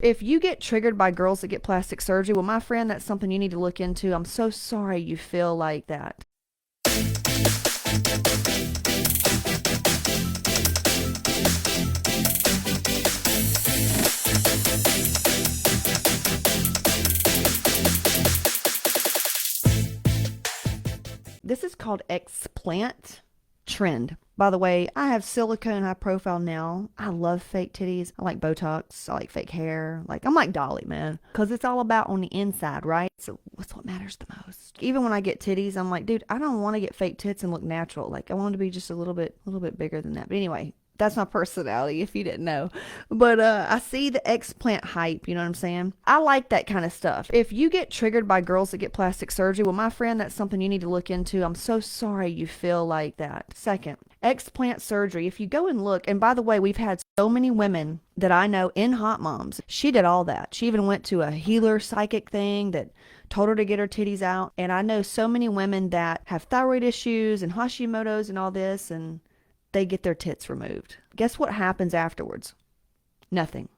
If you get triggered by girls that get plastic surgery, well, my friend, that's something you need to look into. I'm so sorry you feel like that. This is called Explant trend. By the way, I have silicone high profile now. I love fake titties. I like Botox. I like fake hair. I'm like Dolly, man. Because it's all about on the inside, right? So what's what matters the most? Even when I get titties, I'm like, dude, I don't want to get fake tits and look natural. I want to be just a little bit bigger than that. But anyway, that's my personality, if you didn't know. But I see the explant hype, you know what I'm saying? I like that kind of stuff. If you get triggered by girls that get plastic surgery, well, my friend, that's something you need to look into. I'm so sorry you feel like that. Second, explant surgery. If you go and look, and by the way, we've had so many women that I know in Hot Moms. She did all that. She even went to a healer psychic thing that told her to get her titties out. And I know so many women that have thyroid issues and hashimoto's and all this, and they get their tits removed. Guess what happens afterwards? Nothing.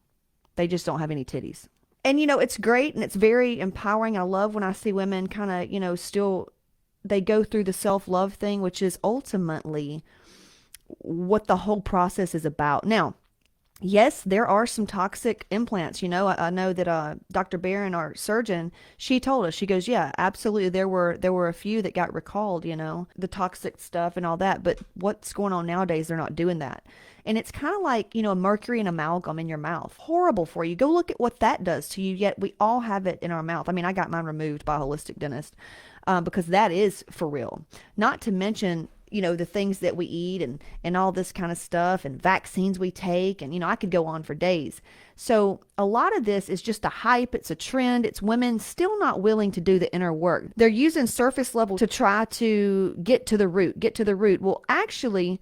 They just don't have any titties. And it's great and it's very empowering. I love when I see women kind of, still they go through the self-love thing, which is ultimately what the whole process is about. Now, yes, there are some toxic implants. I know that Dr. Barron, our surgeon, she told us, she goes, yeah, absolutely. There were a few that got recalled, the toxic stuff and all that. But what's going on nowadays, they're not doing that. And it's kind of like, mercury and amalgam in your mouth. Horrible for you. Go look at what that does to you. Yet we all have it in our mouth. I mean, I got mine removed by a holistic dentist because that is for real. Not to mention, the things that we eat and all this kind of stuff and vaccines we take. And, I could go on for days. So a lot of this is just a hype. It's a trend. It's women still not willing to do the inner work. They're using surface level to try to get to the root. Well, actually,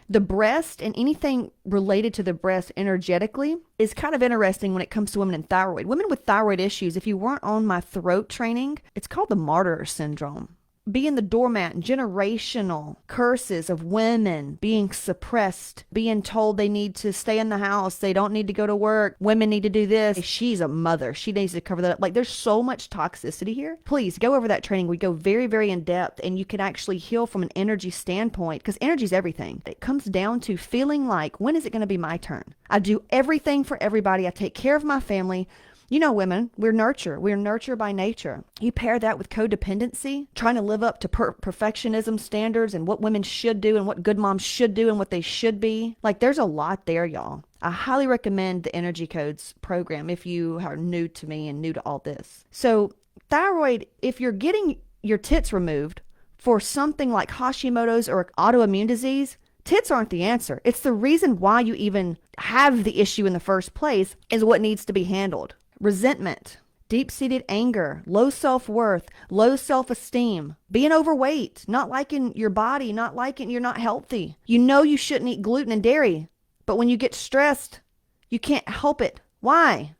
the breast and anything related to the breast energetically is kind of interesting when it comes to women in thyroid. Women with thyroid issues, if you weren't on my throat training, it's called the martyr syndrome. Being the doormat, generational curses of women being suppressed, being told they need to stay in the house, they don't need to go to work, women need to do this. She's a mother. She needs to cover that up. There's so much toxicity here. Please go over that training. We go very, very in depth, and you can actually heal from an energy standpoint because energy is everything. It comes down to feeling like, when is it going to be my turn? I do everything for everybody. I take care of my family. Women, we're nurture. We're nurture by nature. You pair that with codependency, trying to live up to perfectionism standards and what women should do and what good moms should do and what they should be. There's a lot there, y'all. I highly recommend the Energy Codes program if you are new to me and new to all this. So thyroid, if you're getting your tits removed for something like Hashimoto's or autoimmune disease, tits aren't the answer. It's the reason why you even have the issue in the first place is what needs to be handled. Resentment, deep-seated anger, low self-worth, low self-esteem, being overweight, not liking your body, not liking you're not healthy. You shouldn't eat gluten and dairy, but when you get stressed, you can't help it. Why?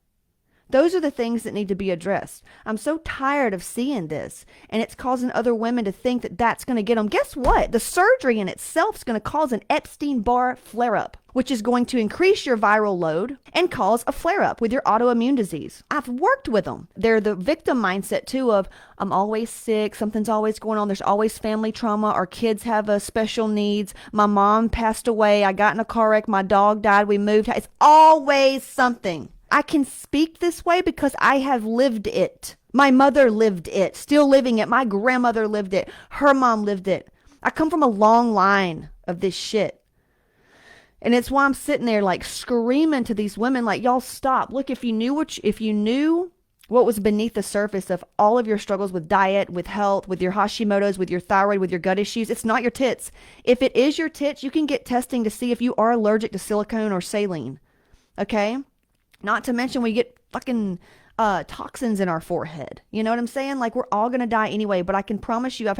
Those are the things that need to be addressed. I'm so tired of seeing this, and it's causing other women to think that that's going to get them. Guess what? The surgery in itself is going to cause an Epstein-Barr flare-up, which is going to increase your viral load and cause a flare-up with your autoimmune disease. I've worked with them. They're the victim mindset, too, of I'm always sick, something's always going on, there's always family trauma, our kids have special needs, my mom passed away, I got in a car wreck, my dog died, we moved. It's always something. I can speak this way because I have lived it. My mother lived it, still living it. My grandmother lived it. Her mom lived it. I come from a long line of this shit. And it's why I'm sitting there screaming to these women y'all stop. Look, if you knew what was beneath the surface of all of your struggles with diet, with health, with your Hashimoto's, with your thyroid, with your gut issues, it's not your tits. If it is your tits, you can get testing to see if you are allergic to silicone or saline. Okay? Not to mention we get fucking toxins in our forehead. You know what I'm saying? We're all going to die anyway, but I can promise you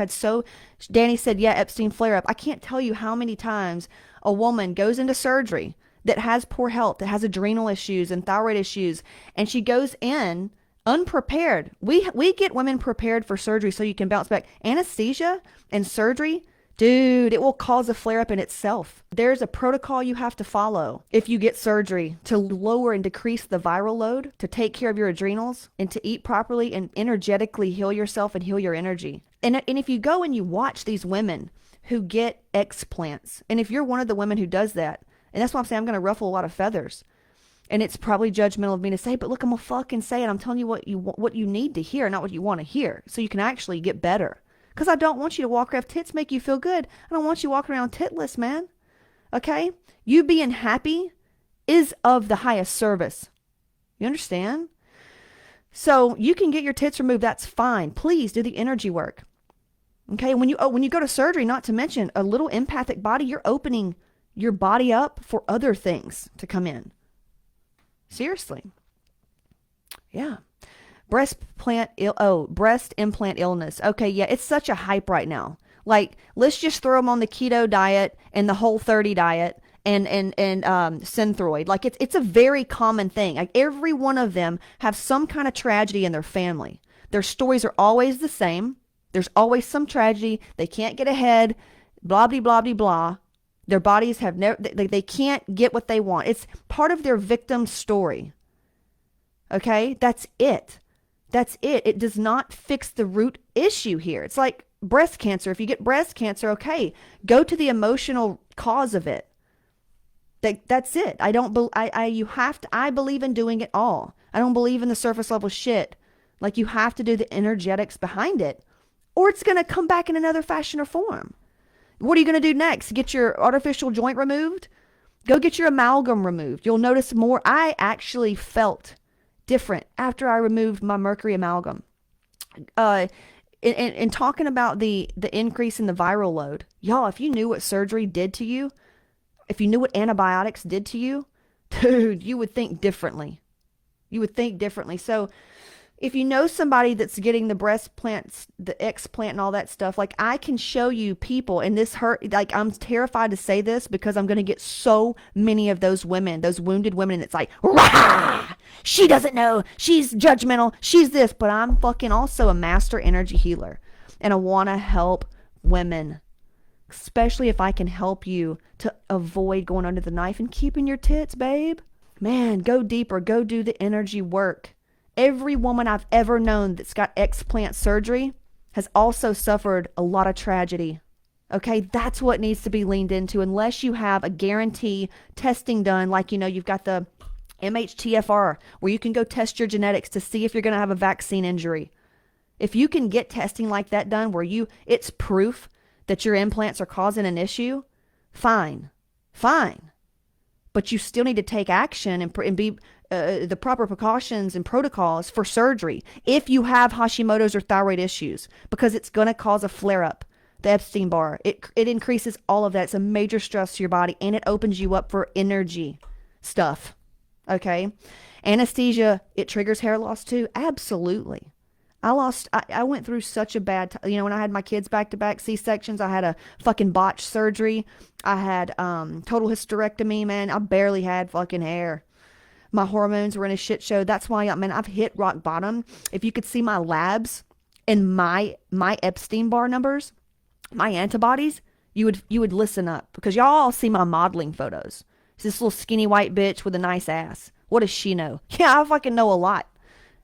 Danny said, yeah, Epstein flare-up. I can't tell you how many times a woman goes into surgery that has poor health, that has adrenal issues and thyroid issues, and she goes in unprepared. We get women prepared for surgery so you can bounce back. Anesthesia and surgery Dude, it will cause a flare up in itself. There's a protocol you have to follow if you get surgery to lower and decrease the viral load, to take care of your adrenals, and to eat properly and energetically heal yourself and heal your energy. And if you go and you watch these women who get explants, and if you're one of the women who does that, and that's why I'm saying I'm going to ruffle a lot of feathers. And it's probably judgmental of me to say, but look, I'm going to fucking say it. I'm telling you what you need to hear, not what you want to hear, so you can actually get better. Because I don't want you to walk around, tits make you feel good. I don't want you walking around titless, man. Okay? You being happy is of the highest service. You understand? So you can get your tits removed. That's fine. Please do the energy work. Okay? When you go to surgery, not to mention a little empathic body, you're opening your body up for other things to come in. Seriously. Yeah. Breast implant illness. Okay, yeah, it's such a hype right now. Like, let's just throw them on the keto diet and the Whole30 diet and Synthroid. Like, it's a very common thing. Like, every one of them have some kind of tragedy in their family. Their stories are always the same. There's always some tragedy. They can't get ahead. Blah blah blah blah blah. Their bodies have never. They can't get what they want. It's part of their victim story. Okay, that's it. That's it. It does not fix the root issue here. It's like breast cancer. If you get breast cancer, okay, go to the emotional cause of it. That's it. I believe in doing it all. I don't believe in the surface level shit. Like, you have to do the energetics behind it, or it's going to come back in another fashion or form. What are you going to do next? Get your artificial joint removed? Go get your amalgam removed. You'll notice more. I actually felt different after I removed my mercury amalgam. In talking about the increase in the viral load, y'all, if you knew what surgery did to you, if you knew what antibiotics did to you, dude, you would think differently. You would think differently. So if you know somebody that's getting the breast plants, the explant and all that stuff, like, I can show you people, and this hurt, like, I'm terrified to say this because I'm going to get so many of those women, those wounded women, and it's like, rah! She doesn't know, she's judgmental, she's this, but I'm fucking also a master energy healer, and I want to help women, especially if I can help you to avoid going under the knife and keeping your tits, babe. Man, go deeper, go do the energy work. Every woman I've ever known that's got explant surgery has also suffered a lot of tragedy. Okay, that's what needs to be leaned into, unless you have a guarantee testing done, like, you've got the MHTFR, where you can go test your genetics to see if you're going to have a vaccine injury. If you can get testing like that done where it's proof that your implants are causing an issue, fine. But you still need to take action and be the proper precautions and protocols for surgery if you have Hashimoto's or thyroid issues, because it's going to cause a flare-up. The Epstein-Barr, it increases all of that. It's a major stress to your body, and it opens you up for energy stuff. Okay? Anesthesia, it triggers hair loss too. Absolutely. I went through such a bad time. When I had my kids back-to-back C-sections, I had a fucking botched surgery. I had total hysterectomy, man. I barely had fucking hair. My hormones were in a shit show. That's why, I've hit rock bottom. If you could see my labs and my Epstein-Barr numbers, my antibodies, you would listen up, because y'all all see my modeling photos. It's this little skinny white bitch with a nice ass. What does she know? Yeah, I fucking know a lot.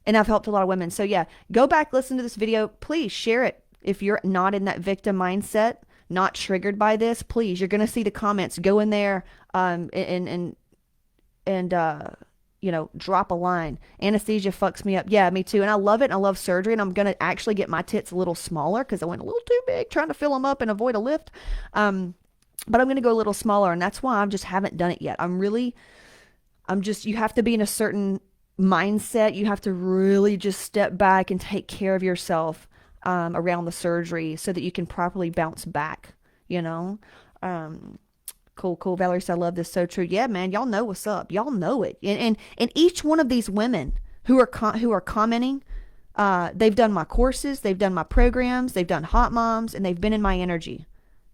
And I've helped a lot of women. So yeah, go back, listen to this video. Please share it. If you're not in that victim mindset, not triggered by this, please, you're going to see the comments. Go in there and drop a line. Anesthesia fucks me up. Yeah, me too. And I love it. And I love surgery. And I'm going to actually get my tits a little smaller because I went a little too big trying to fill them up and avoid a lift. But I'm going to go a little smaller. And that's why I just haven't done it yet. You have to be in a certain mindset. You have to really just step back and take care of yourself around the surgery so that you can properly bounce back, Cool. Valerie said, I love this. So true. Yeah, man. Y'all know what's up. Y'all know it. And each one of these women who are commenting, they've done my courses, they've done my programs, they've done Hot Moms, and they've been in my energy.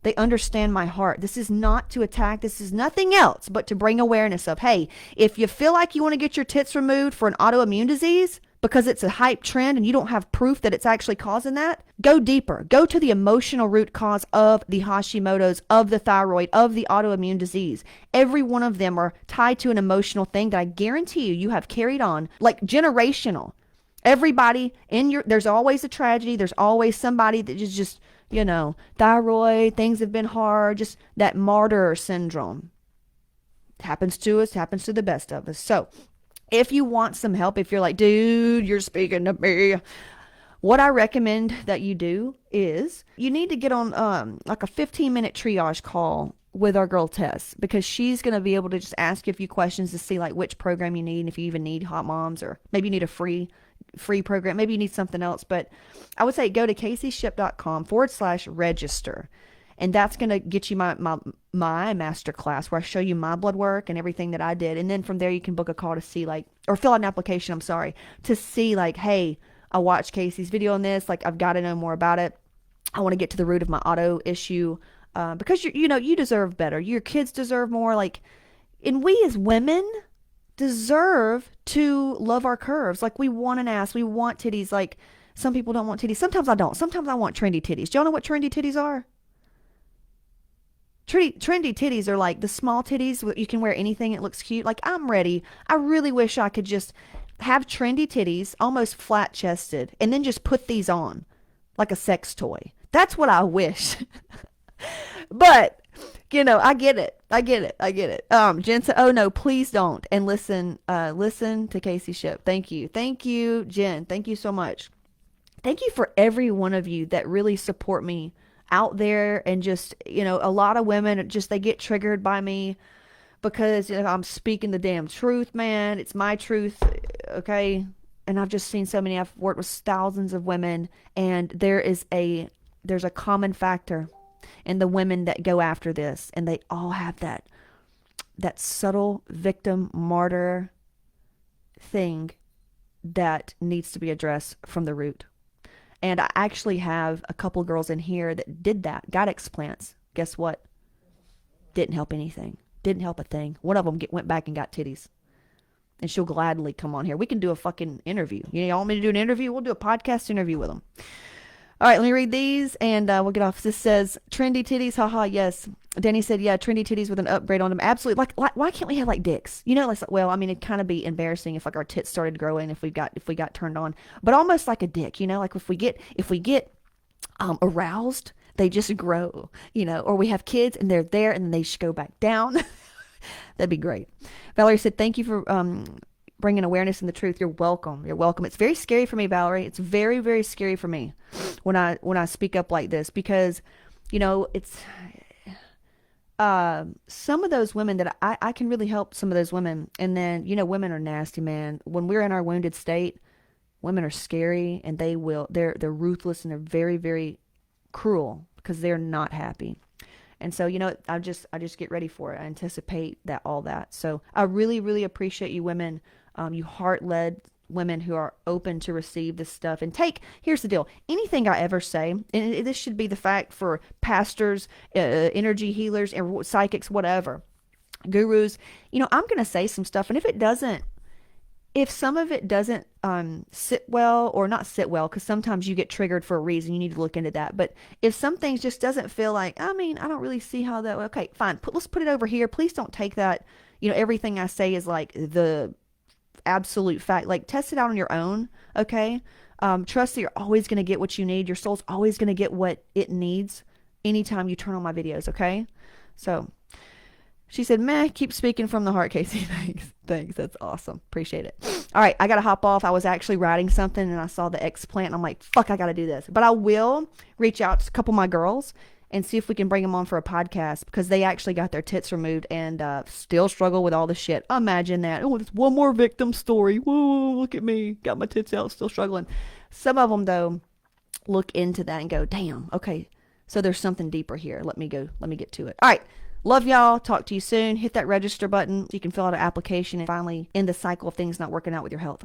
They understand my heart. This is not to attack. This is nothing else but to bring awareness of, hey, if you feel like you want to get your tits removed for an autoimmune disease, because it's a hype trend and you don't have proof that it's actually causing that, go deeper. Go to the emotional root cause of the Hashimoto's, of the thyroid, of the autoimmune disease. Every one of them are tied to an emotional thing that I guarantee you have carried on, like generational. Everybody there's always a tragedy. There's always somebody that is just, thyroid, things have been hard, just that martyr syndrome. It happens to us, happens to the best of us. So if you want some help, if you're like, dude, you're speaking to me, what I recommend that you do is you need to get on like a 15-minute triage call with our girl Tess, because she's going to be able to just ask you a few questions to see like which program you need, and if you even need Hot Moms, or maybe you need a free program, maybe you need something else. But I would say go to caseysship.com/register. And that's going to get you my master class where I show you my blood work and everything that I did. And then from there, you can book a call to see or fill out an application, to see hey, I watched Casey's video on this. I've got to know more about it. I want to get to the root of my auto issue, because you deserve better. Your kids deserve more. And we as women deserve to love our curves. We want an ass. We want titties. Some people don't want titties. Sometimes I don't. Sometimes I want trendy titties. Do y'all know what trendy titties are? Trendy titties are the small titties. You can wear anything. It looks cute. I'm ready. I really wish I could just have trendy titties, almost flat chested, and then just put these on like a sex toy. That's what I wish. But, I get it. Jen said, oh no, please don't. And listen to Casey Ship. Thank you, Jen. Thank you so much. Thank you for every one of you that really support me out there. And just, a lot of women they get triggered by me because I'm speaking the damn truth, man. It's my truth. Okay. And I've just seen so many. I've worked with thousands of women, and there's a common factor in the women that go after this. And they all have that subtle victim martyr thing that needs to be addressed from the root. And I actually have a couple girls in here that did that, got explants. Guess what? Didn't help anything. Didn't help a thing. One of them went back and got titties. And she'll gladly come on here. We can do a fucking interview. You want me to do an interview? We'll do a podcast interview with them. All right, let me read these and we'll get off. This says, trendy titties, haha, yes. Danny said, yeah, trendy titties with an upgrade on them. Absolutely. Why can't we have dicks? It'd kind of be embarrassing if our tits started growing if we got turned on. But almost like a dick, if we get aroused, they just grow, or we have kids and they're there and then they just go back down. That'd be great. Valerie said, thank you for bringing awareness and the truth. You're welcome. It's very scary for me, Valerie. It's very, very scary for me when I speak up like this, because, it's some of those women that I can really help some of those women. And then, women are nasty, man. When we're in our wounded state, women are scary, and they're ruthless, and they're very, very cruel because they're not happy. And so, I just get ready for it. I anticipate all that. So I really, really appreciate you women, you heart-led women who are open to receive this stuff and here's the deal. Anything I ever say, and this should be the fact for pastors, energy healers, and psychics, whatever, gurus, I'm going to say some stuff. And if some of it doesn't sit well, or not sit well, because sometimes you get triggered for a reason, you need to look into that. But if some things just doesn't feel I don't really see how that, okay, fine, let's put it over here. Please don't take that, everything I say is the absolute fact. Test it out on your own, okay? Trust that you're always going to get what you need. Your soul's always going to get what it needs anytime you turn on my videos, okay? So she said, meh, keep speaking from the heart, Casey. Thanks. That's awesome. Appreciate it. All right, I got to hop off. I was actually writing something and I saw the Explant and I'm like, fuck, I got to do this. But I will reach out to a couple of my girls and see if we can bring them on for a podcast, because they actually got their tits removed and still struggle with all the shit. Imagine that. Oh, it's one more victim story. Whoa, look at me. Got my tits out, still struggling. Some of them, though, look into that and go, damn, okay, so there's something deeper here. Let me get to it. All right. Love y'all. Talk to you soon. Hit that register button so you can fill out an application and finally end the cycle of things not working out with your health.